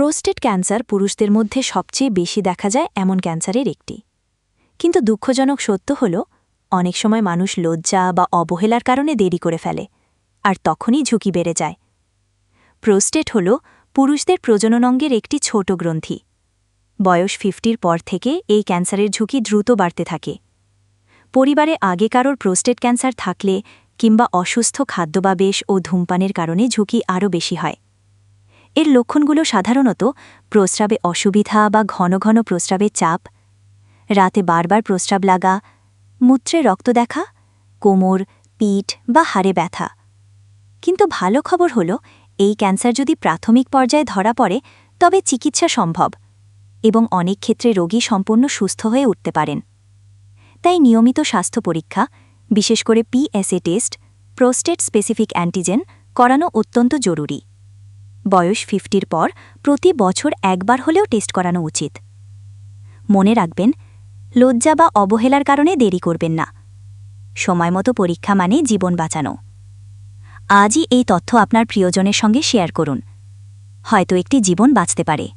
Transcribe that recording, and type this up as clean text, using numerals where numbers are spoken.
Prostate cancer পুরুষদের মধ্যে সবচেয়ে বেশি দেখা যায় এমন ক্যান্সারের একটি। কিন্তু দুঃখজনক সত্য হল, অনেক সময় মানুষ লজ্জা বা অবহেলার কারণে দেরি করে ফেলে, আর তখনই ঝুঁকি বেড়ে যায়। প্রোস্টেট হল পুরুষদের প্রজননাঙ্গের একটি ছোট গ্রন্থি। বয়স 50-র পর থেকে এই ক্যান্সারের ঝুঁকি দ্রুত বাড়তে থাকে। পরিবারে আগে কারোর প্রোস্টেট ক্যান্সার থাকলে কিংবা অসুস্থ খাদ্যাভ্যাস ও ধূমপানের কারণে ঝুঁকি আরও বেশি হয়। এর লক্ষণগুলো সাধারণত প্রস্রাবে অসুবিধা বা ঘন ঘন প্রস্রাবের চাপ, রাতে বারবার প্রস্রাব লাগা, মূত্রে রক্ত দেখা, কোমর, পিঠ বা হাড়ে ব্যথা। কিন্তু ভালো খবর হল, এই ক্যান্সার যদি প্রাথমিক পর্যায়ে ধরা পড়ে তবে চিকিৎসা সম্ভব এবং অনেক ক্ষেত্রে রোগী সম্পূর্ণ সুস্থ হয়ে উঠতে পারেন। তাই নিয়মিত স্বাস্থ্য পরীক্ষা, বিশেষ করে PSA test, prostate specific antigen করানো অত্যন্ত জরুরি। বয়স 50-র পর প্রতি বছর একবার হলেও টেস্ট করানো উচিত। মনে রাখবেন, লজ্জা বা অবহেলার কারণে দেরি করবেন না। সময়মতো পরীক্ষা মানে জীবন বাঁচানো। আজই এই তথ্য আপনার প্রিয়জনের সঙ্গে শেয়ার করুন, হয়তো একটি জীবন বাঁচতে পারে।